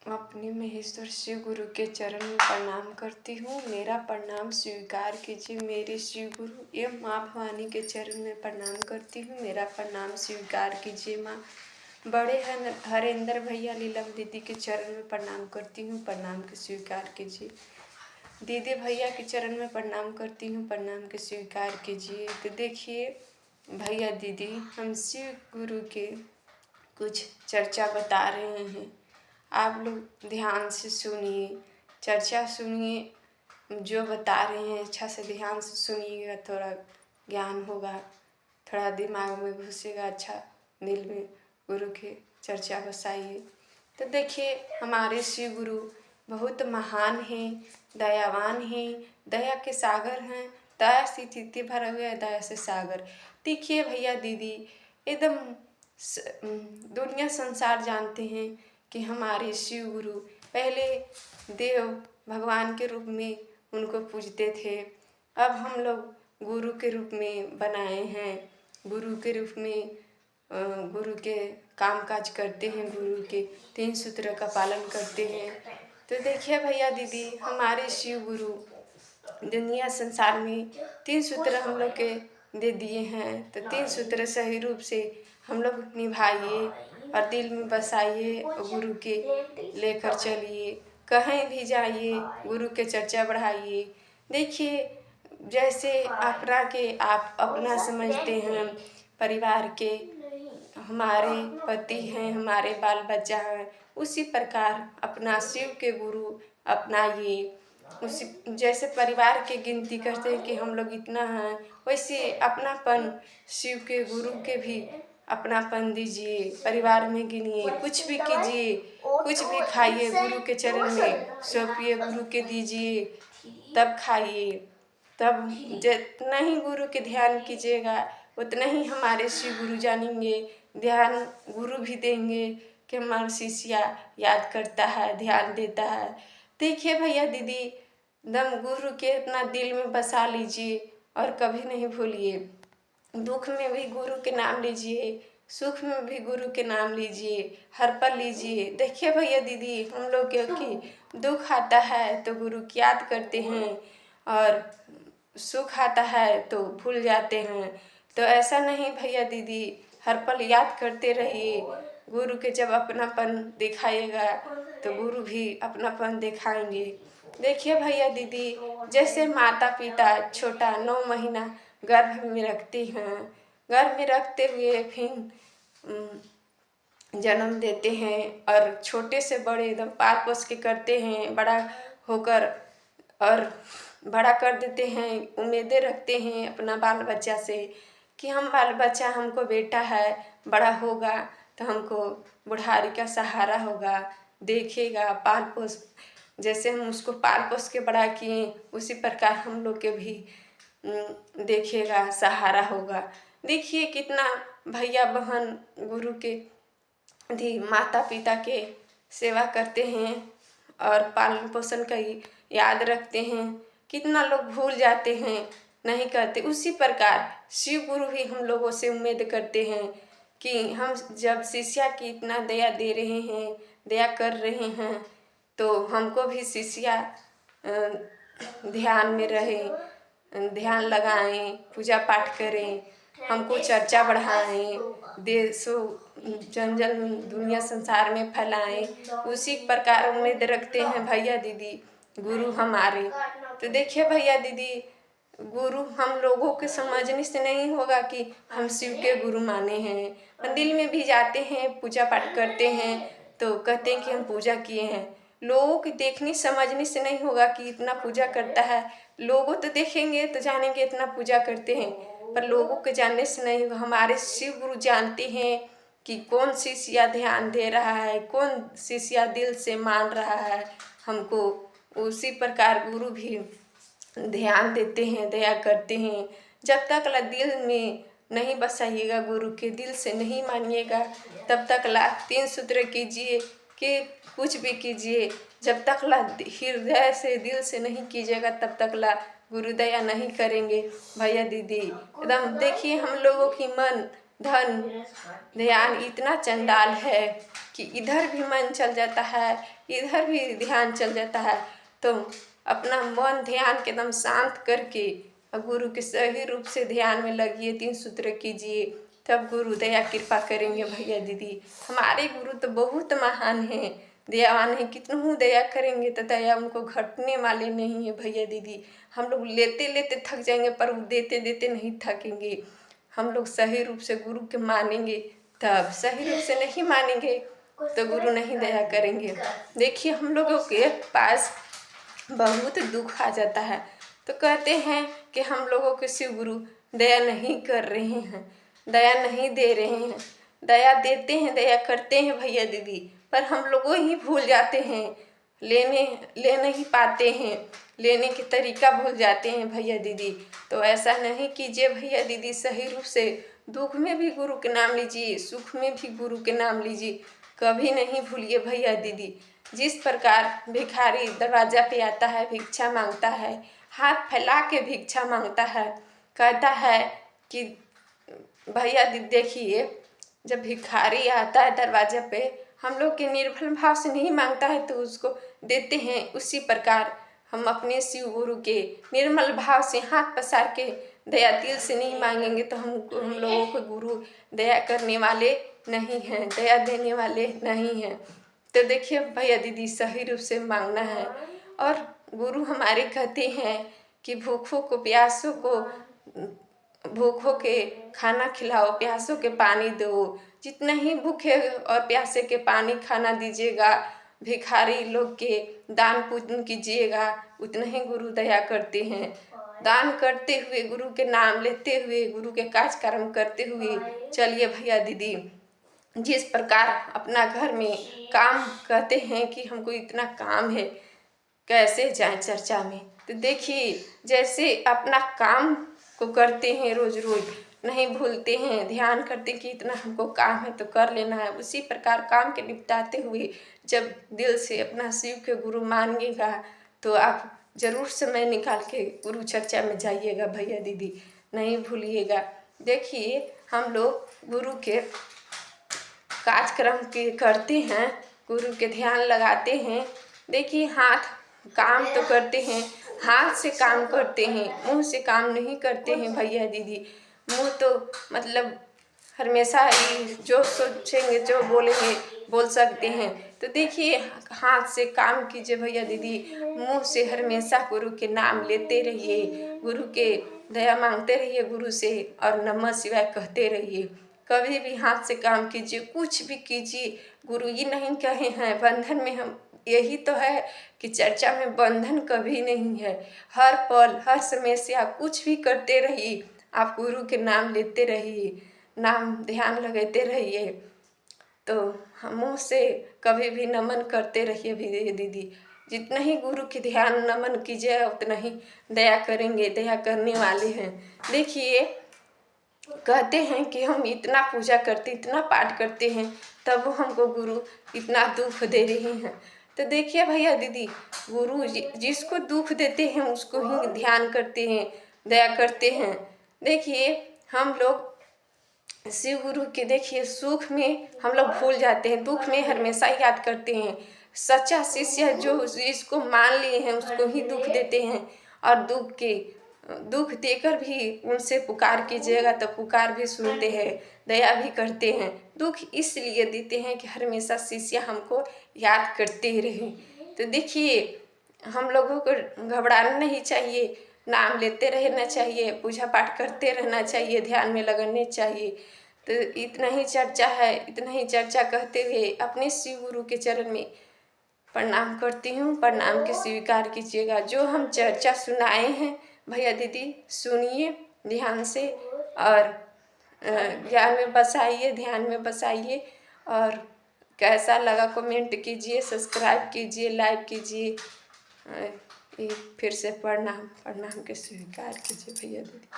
अपने महेश्वर शिव गुरु के चरण में प्रणाम करती हूँ। मेरा प्रणाम स्वीकार कीजिए। मेरे शिव गुरु एवं माँ भवानी के चरण में प्रणाम करती हूँ। मेरा प्रणाम स्वीकार कीजिए माँ। बड़े हरेंद्र भैया लीलम दीदी के चरण में प्रणाम करती हूँ। प्रणाम के स्वीकार कीजिए। दीदी भैया के चरण में प्रणाम करती हूँ। प्रणाम के स्वीकार कीजिए। तो देखिए भैया दीदी, हम शिव गुरु के कुछ चर्चा बता रहे हैं। आप लोग ध्यान से सुनिए, चर्चा सुनिए। जो बता रहे हैं अच्छा से ध्यान से सुनिएगा, थोड़ा ज्ञान होगा, थोड़ा दिमाग में घुसेगा। अच्छा दिल में गुरु के चर्चा बसाइए। तो देखिए हमारे शिव गुरु बहुत महान हैं, दयावान हैं, दया के सागर हैं। दया से तिथि भरा हुआ है, दया से सागर। देखिए भैया दीदी, एकदम दुनिया संसार जानते हैं कि हमारे शिव गुरु पहले देव भगवान के रूप में उनको पूजते थे। अब हम लोग गुरु के रूप में बनाए हैं। गुरु के रूप में गुरु के काम काज करते हैं, गुरु के 3 सूत्र का पालन करते हैं। तो देखिए भैया दीदी, हमारे शिव गुरु दुनिया संसार में 3 सूत्र हम लोग के दे दिए हैं। तो 3 सूत्र सही रूप से हम लोग निभाइए और दिल में बसाइए और गुरु के लेकर चलिए। कहीं भी जाइए गुरु के चर्चा बढ़ाइए। देखिए जैसे अपना के आप अपना समझते हैं, परिवार के हमारे पति हैं, हमारे बाल बच्चा हैं, उसी प्रकार अपना शिव के गुरु अपनाइए। उसी जैसे परिवार के गिनती करते हैं कि हम लोग इतना हैं, वैसे अपनापन शिव के गुरु के भी अपनापन दीजिए। परिवार में गिनिए, कुछ भी कीजिए, कुछ भी खाइए, गुरु के चरण में सौंपिए, गुरु के दीजिए, तब खाइए। तब जितना ही गुरु के ध्यान कीजिएगा उतना ही हमारे शिव गुरु जानेंगे। ध्यान गुरु भी देंगे कि हमारा शिष्या याद करता है, ध्यान देता है। देखिए भैया दीदी, दम गुरु के अपना दिल में बसा लीजिए और कभी नहीं भूलिए। दुख में भी गुरु के नाम लीजिए, सुख में भी गुरु के नाम लीजिए, हर पल लीजिए। देखिए भैया दीदी, हम लोग क्योंकि दुख आता है तो गुरु की याद करते हैं और सुख आता है तो भूल जाते हैं। तो ऐसा नहीं भैया दीदी, हर पल याद करते रहिए। गुरु के जब अपनापन दिखाइएगा तो गुरु भी अपनापन दिखाएंगे। देखिए भैया दीदी, जैसे माता पिता छोटा 9 महीना गर्भ में रखते हैं, गर्भ में रखते हुए फिर जन्म देते हैं और छोटे से बड़े एकदम पाल पोस के करते हैं, बड़ा होकर और बड़ा कर देते हैं। उम्मीदें रखते हैं अपना बाल बच्चा से कि हम बाल बच्चा, हमको बेटा है, बड़ा होगा तो हमको बुढ़ारी का सहारा होगा, देखेगा, पाल पोस। जैसे हम उसको पाल पोस के बड़ा किए, उसी प्रकार हम लोग के भी देखेगा, सहारा होगा। देखिए कितना भैया बहन गुरु के भी माता पिता के सेवा करते हैं और पालन पोषण का याद रखते हैं। कितना लोग भूल जाते हैं, नहीं करते। उसी प्रकार शिव गुरु भी हम लोगों से उम्मीद करते हैं कि हम जब शिष्या की इतना दया दे रहे हैं, दया कर रहे हैं, तो हमको भी शिष्या ध्यान में रहे, ध्यान लगाएं, पूजा पाठ करें, हमको चर्चा बढ़ाएं, देशों जन जन दुनिया संसार में फैलाएं। उसी प्रकार उम्मीद रखते हैं भैया दीदी गुरु हमारे। तो देखिए भैया दीदी, गुरु हम लोगों के समझने से नहीं होगा कि हम शिव के गुरु माने हैं। मंदिर में भी जाते हैं, पूजा पाठ करते हैं तो कहते हैं कि हम पूजा किए हैं। लोगों के देखने समझने से नहीं होगा कि इतना पूजा करता है। लोगों तो देखेंगे तो जानेंगे इतना पूजा करते हैं, पर लोगों के जानने से नहीं होगा। हमारे शिव गुरु जानते हैं कि कौन शिष्या ध्यान दे रहा है, कौन शिष्या दिल से मान रहा है हमको। उसी प्रकार गुरु भी ध्यान देते हैं, दया करते हैं। जब तक ला दिल में नहीं बसाइएगा, गुरु के दिल से नहीं मानिएगा, तब तक ला 3 सूत्र कीजिए कि कुछ भी कीजिए। जब तक ला हृदय से दिल से नहीं कीजिएगा, तब तक ला गुरु दया नहीं करेंगे भैया दीदी। एकदम देखिए हम लोगों की मन धन ध्यान इतना चंडाल है कि इधर भी मन चल जाता है, इधर भी ध्यान चल जाता है। तो अपना मन ध्यान के एकदम शांत करके गुरु के सही रूप से ध्यान में लगिए, 3 सूत्र कीजिए, तब गुरु दया कृपा करेंगे भैया दीदी। हमारे गुरु तो बहुत महान हैं, दयावान है, कितनों दया करेंगे तो दया उनको घटने वाले नहीं है भैया दीदी। हम लोग लेते लेते थक जाएंगे पर वो देते देते नहीं थकेंगे। हम लोग सही रूप से गुरु के मानेंगे, तब सही रूप से नहीं मानेंगे तो गुरु नहीं दया करेंगे। देखिए हम लोगों के पास बहुत दुख आ जाता है तो कहते हैं कि हम लोगों के शिव गुरु दया नहीं कर रहे हैं, दया नहीं दे रहे हैं। दया देते हैं, दया करते हैं भैया दीदी, पर हम लोगों ही भूल जाते हैं, ले नहीं पाते हैं, लेने के तरीका भूल जाते हैं भैया दीदी। तो ऐसा नहीं कीजिए भैया दीदी, सही रूप से दुख में भी गुरु के नाम लीजिए, सुख में भी गुरु के नाम लीजिए, कभी नहीं भूलिए भैया दीदी। जिस प्रकार भिखारी दरवाजा पे आता है, भिक्षा मांगता है, हाथ फैला के भिक्षा मांगता है, कहता है कि भैया दीदी देखिए, जब भिखारी आता है दरवाजे पे, हम लोग के निर्भल भाव से नहीं मांगता है तो उसको देते हैं। उसी प्रकार हम अपने शिव गुरु के निर्मल भाव से हाथ पसार के दया दिल से नहीं मांगेंगे तो हम लोगों को गुरु दया करने वाले नहीं हैं, दया देने वाले नहीं हैं। तो देखिए भैया दीदी, सही रूप से मांगना है। और गुरु हमारे कहते हैं कि भूखों को प्यासों को, भूखों के खाना खिलाओ, प्यासों के पानी दो। जितना ही भूखे और प्यासे के पानी खाना दीजिएगा, भिखारी लोग के दान पुण्य कीजिएगा, उतना ही गुरु दया करते हैं। दान करते हुए, गुरु के नाम लेते हुए, गुरु के काज कर्म करते हुए चलिए भैया दीदी। जिस प्रकार अपना घर में काम कहते हैं कि हमको इतना काम है, कैसे जाएं चर्चा में, तो देखिए जैसे अपना काम को करते हैं, रोज रोज नहीं भूलते हैं, ध्यान करते कि इतना हमको काम है तो कर लेना है, उसी प्रकार काम के निपटाते हुए जब दिल से अपना शिव के गुरु मानिएगा तो आप जरूर समय निकाल के गुरु चर्चा में जाइएगा भैया दीदी, नहीं भूलिएगा। देखिए हम लोग गुरु के कार्यक्रम के करते हैं, गुरु के ध्यान लगाते हैं। देखिए हाथ काम तो करते हैं, हाथ से काम करते हैं, मुंह से काम नहीं करते हैं भैया दीदी। मुंह तो मतलब हमेशा ही जो सोचेंगे जो बोलेंगे बोल सकते हैं। तो देखिए हाथ से काम कीजिए भैया दीदी, मुंह से हमेशा गुरु के नाम लेते रहिए, गुरु के दया मांगते रहिए गुरु से, और नमः शिवाय कहते रहिए। कभी भी हाथ से काम कीजिए, कुछ भी कीजिए, गुरु जी नहीं कहे हैं बंधन में। हम यही तो है कि चर्चा में बंधन कभी नहीं है। हर पल हर समय से आप कुछ भी करते रहिए, आप गुरु के नाम लेते रहिए, नाम ध्यान लगाते रहिए। तो मुँह से कभी भी नमन करते रहिए भी दीदी। जितना ही गुरु के ध्यान नमन कीजिए उतना ही दया करेंगे, दया करने वाले हैं। देखिए कहते हैं कि हम इतना पूजा करते, इतना पाठ करते हैं, तब हमको गुरु इतना दुख दे रहे हैं। तो देखिए भैया दीदी, गुरु जिसको दुख देते हैं उसको ही ध्यान करते हैं, दया करते हैं। देखिए हम लोग शिव गुरु के देखिए सुख में हम लोग भूल जाते हैं, दुख में हमेशा याद करते हैं। सच्चा शिष्य जो इसको मान लिए हैं उसको ही दुख देते हैं, और दुख देकर भी उनसे पुकार कीजिएगा तो पुकार भी सुनते हैं, दया भी करते हैं। दुख इसलिए देते हैं कि हमेशा शिष्य हमको याद करते ही रहे। तो देखिए हम लोगों को घबराना नहीं चाहिए, नाम लेते रहना चाहिए, पूजा पाठ करते रहना चाहिए, ध्यान में लगने चाहिए। तो इतना ही चर्चा है, इतना ही चर्चा कहते हुए अपने शिव गुरु के चरण में प्रणाम करती हूँ। प्रणाम के स्वीकार कीजिएगा। जो हम चर्चा सुनाए हैं भैया दीदी सुनिए ध्यान से, और ज्ञान में बसाइए, ध्यान में बसाइए। और कैसा लगा कमेंट कीजिए, सब्सक्राइब कीजिए, लाइक कीजिए। फिर से प्रणाम के स्वीकार कीजिए भैया दीदी।